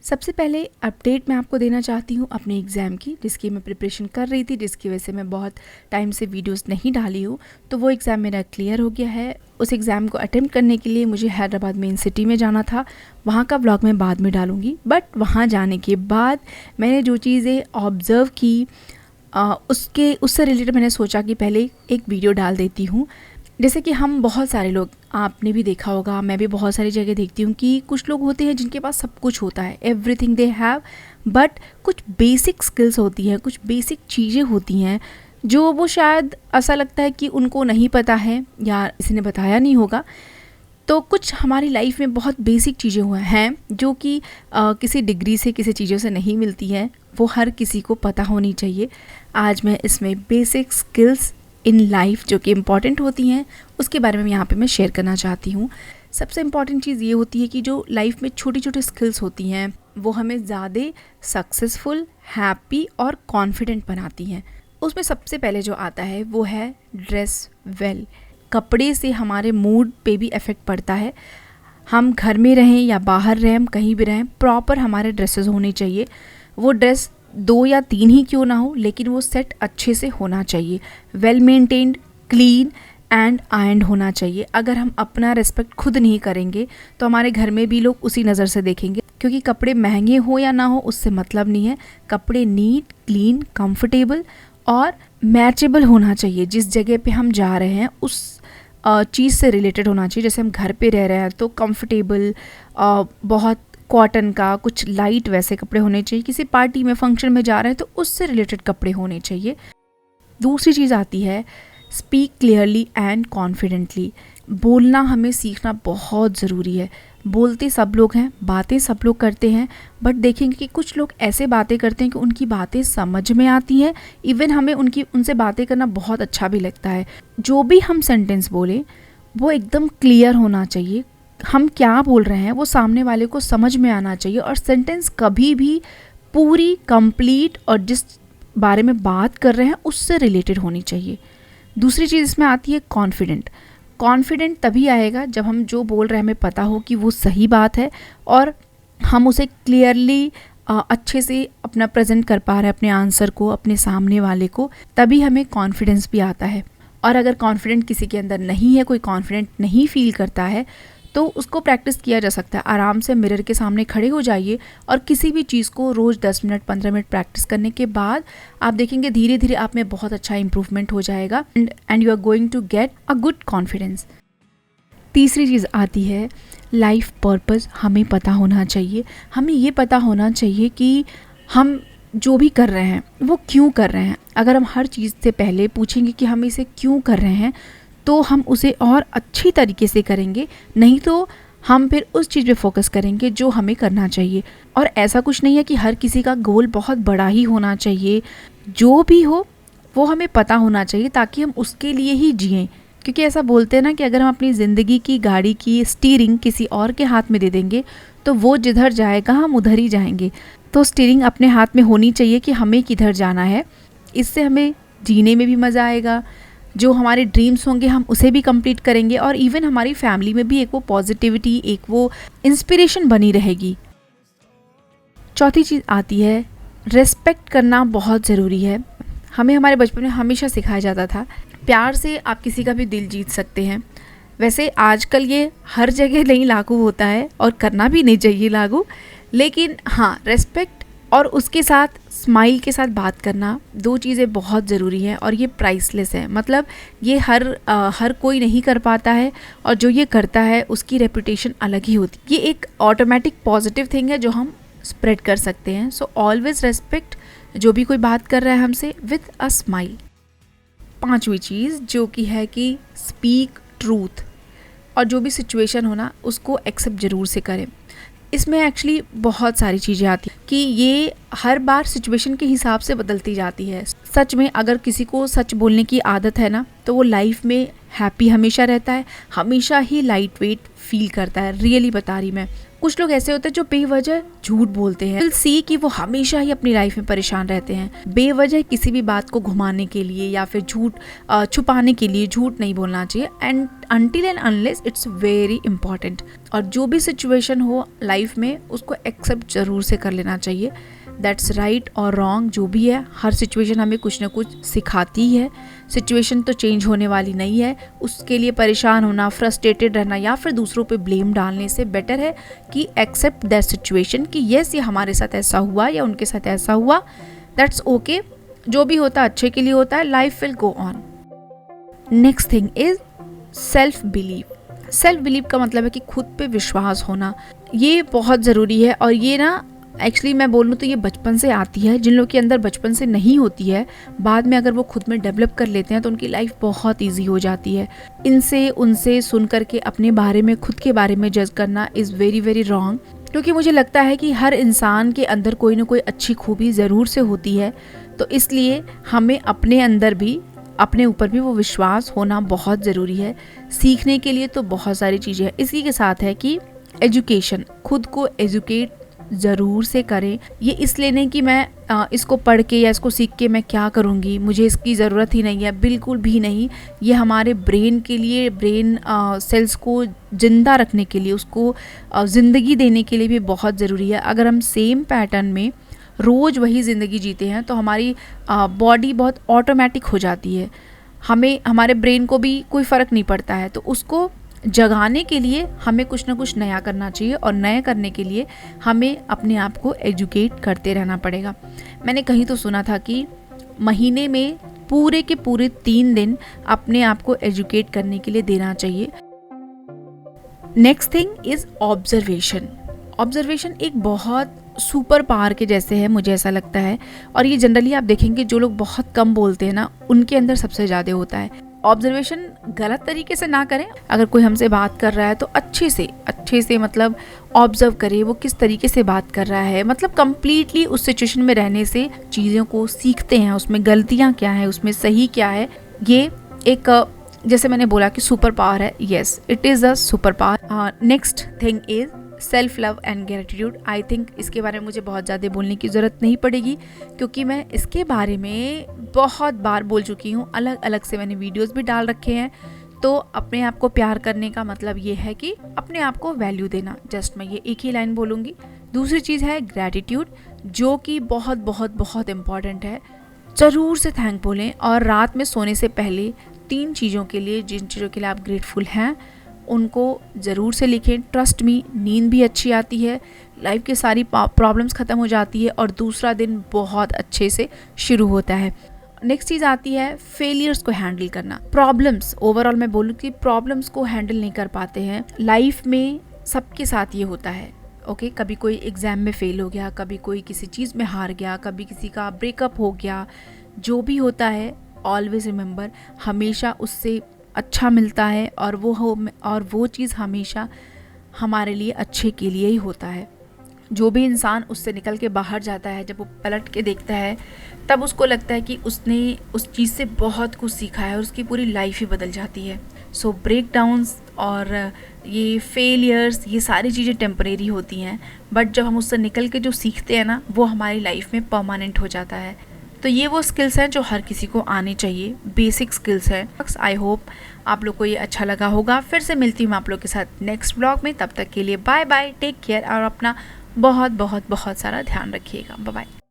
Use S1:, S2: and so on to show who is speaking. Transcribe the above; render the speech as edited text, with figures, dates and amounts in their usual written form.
S1: सबसे पहले अपडेट मैं आपको देना चाहती हूँ अपने एग्ज़ाम की, जिसकी मैं प्रिपरेशन कर रही थी, जिसकी वजह से मैं बहुत टाइम से वीडियोस नहीं डाली हूँ। तो वो एग्ज़ाम मेरा क्लियर हो गया है। उस एग्ज़ाम को अटेम्प्ट करने के लिए मुझे हैदराबाद मेन सिटी में जाना था। वहाँ का व्लॉग मैं बाद में डालूँगी, बट वहाँ जाने के बाद मैंने जो चीज़ें ऑब्ज़र्व की उससे रिलेटेड मैंने सोचा कि पहले एक वीडियो डाल देती हूँ। जैसे कि हम बहुत सारे लोग, आपने भी देखा होगा, मैं भी बहुत सारी जगह देखती हूँ कि कुछ लोग होते हैं जिनके पास सब कुछ होता है, एवरीथिंग दे हैव, बट कुछ बेसिक स्किल्स होती हैं, कुछ बेसिक चीज़ें होती हैं जो वो शायद ऐसा लगता है कि उनको नहीं पता है या किसी ने बताया नहीं होगा। तो कुछ हमारी लाइफ में बहुत बेसिक चीज़ें हुआ हैं जो कि किसी डिग्री से, किसी चीज़ों से नहीं मिलती हैं, वो हर किसी को पता होनी चाहिए। आज मैं इसमें बेसिक स्किल्स इन लाइफ जो कि इम्पॉर्टेंट होती हैं उसके बारे में यहाँ पे मैं शेयर करना चाहती हूँ। सबसे इम्पॉर्टेंट चीज़ ये होती है कि जो लाइफ में छोटी छोटी स्किल्स होती हैं वो हमें ज़्यादा सक्सेसफुल, हैप्पी और कॉन्फिडेंट बनाती हैं। उसमें सबसे पहले जो आता है वो है ड्रेस वेल। कपड़े से हमारे मूड पे भी इफ़ेक्ट पड़ता है। हम घर में रहें या बाहर रहें, हम कहीं भी रहें, प्रॉपर हमारे ड्रेसेस होने चाहिए। वो ड्रेस 2 या 3 ही क्यों ना हो, लेकिन वो सेट अच्छे से होना चाहिए, well maintained, clean and iron होना चाहिए। अगर हम अपना रिस्पेक्ट खुद नहीं करेंगे तो हमारे घर में भी लोग उसी नज़र से देखेंगे। क्योंकि कपड़े महंगे हो या ना हो उससे मतलब नहीं है, कपड़े नीट, क्लीन, कंफर्टेबल और मैचेबल होना चाहिए। जिस जगह पे हम जा रहे हैं उस चीज़ से रिलेटेड होना चाहिए। जैसे हम घर पे रह रहे हैं तो कंफर्टेबल, बहुत कॉटन का, कुछ लाइट वैसे कपड़े होने चाहिए। किसी पार्टी में, फंक्शन में जा रहे हैं तो उससे रिलेटेड कपड़े होने चाहिए। दूसरी चीज़ आती है स्पीक क्लियरली एंड कॉन्फिडेंटली। बोलना हमें सीखना बहुत ज़रूरी है। बोलते सब लोग हैं, बातें सब लोग करते हैं, बट देखेंगे कि कुछ लोग ऐसे बातें करते हैं कि उनकी बातें समझ में आती हैं, इवन हमें उनसे बातें करना बहुत अच्छा भी लगता है। जो भी हम सेंटेंस बोलें वो एकदम क्लियर होना चाहिए। हम क्या बोल रहे हैं वो सामने वाले को समझ में आना चाहिए, और सेंटेंस कभी भी पूरी, कंप्लीट और जिस बारे में बात कर रहे हैं उससे रिलेटेड होनी चाहिए। दूसरी चीज़ इसमें आती है कॉन्फिडेंट। कॉन्फिडेंट तभी आएगा जब हम जो बोल रहे हैं हमें पता हो कि वो सही बात है और हम उसे क्लियरली अच्छे से अपना प्रेजेंट कर पा रहे हैं अपने आंसर को अपने सामने वाले को, तभी हमें कॉन्फिडेंस भी आता है। और अगर कॉन्फिडेंट किसी के अंदर नहीं है, कोई कॉन्फिडेंट नहीं फील करता है, तो उसको प्रैक्टिस किया जा सकता है। आराम से मिरर के सामने खड़े हो जाइए और किसी भी चीज़ को रोज़ 10 मिनट 15 मिनट प्रैक्टिस करने के बाद आप देखेंगे धीरे धीरे आप में बहुत अच्छा इंप्रूवमेंट हो जाएगा and you are going to get a good confidence. तीसरी चीज़ आती है लाइफ पर्पस। हमें पता होना चाहिए, हमें ये पता होना चाहिए कि हम जो भी कर रहे हैं वो क्यों कर रहे हैं। अगर हम हर चीज़ से पहले पूछेंगे कि हम इसे क्यों कर रहे हैं तो हम उसे और अच्छी तरीके से करेंगे, नहीं तो हम फिर उस चीज़ पे फोकस करेंगे जो हमें करना चाहिए। और ऐसा कुछ नहीं है कि हर किसी का गोल बहुत बड़ा ही होना चाहिए। जो भी हो वो हमें पता होना चाहिए ताकि हम उसके लिए ही जिएं। क्योंकि ऐसा बोलते हैं ना कि अगर हम अपनी ज़िंदगी की गाड़ी की स्टीयरिंग किसी और के हाथ में दे देंगे तो वो जिधर जाएगा हम उधर ही जाएंगे। तो स्टीयरिंग अपने हाथ में होनी चाहिए कि हमें किधर जाना है। इससे हमें जीने में भी मज़ा आएगा, जो हमारे ड्रीम्स होंगे हम उसे भी कंप्लीट करेंगे, और इवन हमारी फैमिली में भी एक वो पॉजिटिविटी, एक वो इंस्पिरेशन बनी रहेगी। चौथी चीज़ आती है रेस्पेक्ट करना बहुत ज़रूरी है। हमें हमारे बचपन में हमेशा सिखाया जाता था प्यार से आप किसी का भी दिल जीत सकते हैं। वैसे आजकल ये हर जगह नहीं लागू होता है और करना भी नहीं चाहिए लागू, लेकिन हाँ, रेस्पेक्ट और उसके साथ स्माइल के साथ बात करना, 2 चीज़ें बहुत ज़रूरी हैं और ये प्राइसलेस है। मतलब ये हर कोई नहीं कर पाता है, और जो ये करता है उसकी रेपुटेशन अलग ही होती है। ये एक ऑटोमेटिक पॉजिटिव थिंग है जो हम स्प्रेड कर सकते हैं। सो ऑलवेज रेस्पेक्ट जो भी कोई बात कर रहा है हमसे विद अ स्माइल। 5वीं चीज़ जो कि है कि स्पीक ट्रूथ, और जो भी सिचुएशन हो ना उसको एक्सेप्ट ज़रूर से करें। इसमें एक्चुअली बहुत सारी चीज़ें आती हैं कि ये हर बार सिचुएशन के हिसाब से बदलती जाती है। सच में अगर किसी को सच बोलने की आदत है ना तो वो लाइफ में हैप्पी हमेशा रहता है, हमेशा ही लाइट वेट फील करता है, रियली बता रही मैं। कुछ लोग ऐसे होते हैं जो बेवजह झूठ बोलते हैं, सी कि वो हमेशा ही अपनी लाइफ में परेशान रहते हैं। बेवजह किसी भी बात को घुमाने के लिए या फिर झूठ छुपाने के लिए झूठ नहीं बोलना चाहिए, and until and unless it's very important. और जो भी सिचुएशन हो लाइफ में उसको एक्सेप्ट जरूर से कर लेना चाहिए। दैट्स राइट और रॉन्ग जो भी है, हर सिचुएशन हमें कुछ ना कुछ सिखाती है। सिचुएशन तो चेंज होने वाली नहीं है, उसके लिए परेशान होना, फ्रस्ट्रेटेड रहना या फिर दूसरों पे ब्लेम डालने से बेटर है कि एक्सेप्ट दैट सिचुएशन कि येस ये हमारे साथ ऐसा हुआ या उनके साथ ऐसा हुआ, दैट्स ओके। जो भी होता है अच्छे के लिए होता है, life will go on. Next thing is self believe. Self believe का मतलब है कि खुद पे विश्वास होना, ये बहुत ज़रूरी है। और ये ना एक्चुअली मैं बोलूँ तो ये बचपन से आती है। जिन लोगों के अंदर बचपन से नहीं होती है, बाद में अगर वो खुद में डेवलप कर लेते हैं तो उनकी लाइफ बहुत इजी हो जाती है। इनसे उनसे सुन करके अपने बारे में, खुद के बारे में जज करना इज़ वेरी वेरी रॉन्ग, क्योंकि मुझे लगता है कि हर इंसान के अंदर कोई ना कोई अच्छी खूबी ज़रूर से होती है। तो इसलिए हमें अपने अंदर भी, अपने ऊपर भी वो विश्वास होना बहुत ज़रूरी है। सीखने के लिए तो बहुत सारी चीज़ें हैं। इसी के साथ है कि एजुकेशन, खुद को एजुकेट ज़रूर से करें। ये इसलिए नहीं कि मैं इसको पढ़ के या इसको सीख के मैं क्या करूँगी, मुझे इसकी ज़रूरत ही नहीं है, बिल्कुल भी नहीं। ये हमारे ब्रेन के लिए, ब्रेन सेल्स को ज़िंदा रखने के लिए, उसको ज़िंदगी देने के लिए भी बहुत ज़रूरी है। अगर हम सेम पैटर्न में रोज़ वही ज़िंदगी जीते हैं तो हमारी बॉडी बहुत ऑटोमेटिक हो जाती है, हमें, हमारे ब्रेन को भी कोई फ़र्क नहीं पड़ता है। तो उसको जगाने के लिए हमें कुछ ना कुछ नया करना चाहिए, और नया करने के लिए हमें अपने आप को एजुकेट करते रहना पड़ेगा। मैंने कहीं तो सुना था कि महीने में पूरे के पूरे 3 दिन अपने आप को एजुकेट करने के लिए देना चाहिए। Next thing is observation. Observation एक बहुत सुपर पावर के जैसे है, मुझे ऐसा लगता है। और ये जनरली आप देखेंगे जो लोग बहुत कम बोलते हैं ना, उनके अंदर सबसे ज़्यादा होता है। ऑब्जर्वेशन गलत तरीके से ना करें। अगर कोई हमसे बात कर रहा है तो अच्छे से मतलब ऑब्जर्व करें वो किस तरीके से बात कर रहा है। मतलब कंप्लीटली उस सिचुएशन में रहने से चीज़ों को सीखते हैं, उसमें गलतियाँ क्या है, उसमें सही क्या है। ये एक, जैसे मैंने बोला कि सुपर पावर है, yes it is a super power. Next thing is self love and gratitude. I think इसके बारे में मुझे बहुत ज़्यादा बोलने की ज़रूरत नहीं पड़ेगी, क्योंकि मैं इसके बारे में बहुत बार बोल चुकी हूँ। अलग अलग से मैंने वीडियोस भी डाल रखे हैं। तो अपने आप को प्यार करने का मतलब ये है कि अपने आप को वैल्यू देना। जस्ट मैं ये एक ही लाइन बोलूँगी। दूसरी चीज़ है ग्रेटिट्यूड, जो कि बहुत बहुत बहुत इम्पॉर्टेंट है। ज़रूर से थैंक बोलें, और रात में सोने से पहले 3 चीज़ों के लिए, जिन चीज़ों के लिए आप ग्रेटफुल हैं, उनको ज़रूर से लिखें। ट्रस्ट मी, नींद भी अच्छी आती है, लाइफ की सारी प्रॉब्लम्स ख़त्म हो जाती है, और दूसरा दिन बहुत अच्छे से शुरू होता है। नेक्स्ट चीज़ आती है फेलियर्स को हैंडल करना। प्रॉब्लम्स, ओवरऑल मैं बोलूँ कि प्रॉब्लम्स को हैंडल नहीं कर पाते हैं। लाइफ में सबके साथ ये होता है, ओके। कभी कोई एग्ज़ाम में फ़ेल हो गया, कभी कोई किसी चीज़ में हार गया, कभी किसी का ब्रेकअप हो गया। जो भी होता है, ऑलवेज रिमेंबर, हमेशा उससे अच्छा मिलता है, और वो चीज़ हमेशा हमारे लिए अच्छे के लिए ही होता है। जो भी इंसान उससे निकल के बाहर जाता है, जब वो पलट के देखता है, तब उसको लगता है कि उसने उस चीज़ से बहुत कुछ सीखा है, और उसकी पूरी लाइफ ही बदल जाती है। सो ब्रेक डाउन्स और ये फेलियर्स, ये सारी चीज़ें टेम्परेरी होती हैं, बट जब हम उससे निकल के जो सीखते हैं ना, वो हमारी लाइफ में परमानेंट हो जाता है। तो ये वो स्किल्स हैं जो हर किसी को आने चाहिए, बेसिक स्किल्स हैं। आई होप आप लोग को ये अच्छा लगा होगा। फिर से मिलती हूँ आप लोग के साथ नेक्स्ट ब्लॉग में। तब तक के लिए बाय बाय, टेक केयर, और अपना बहुत बहुत बहुत सारा ध्यान रखिएगा। Bye bye.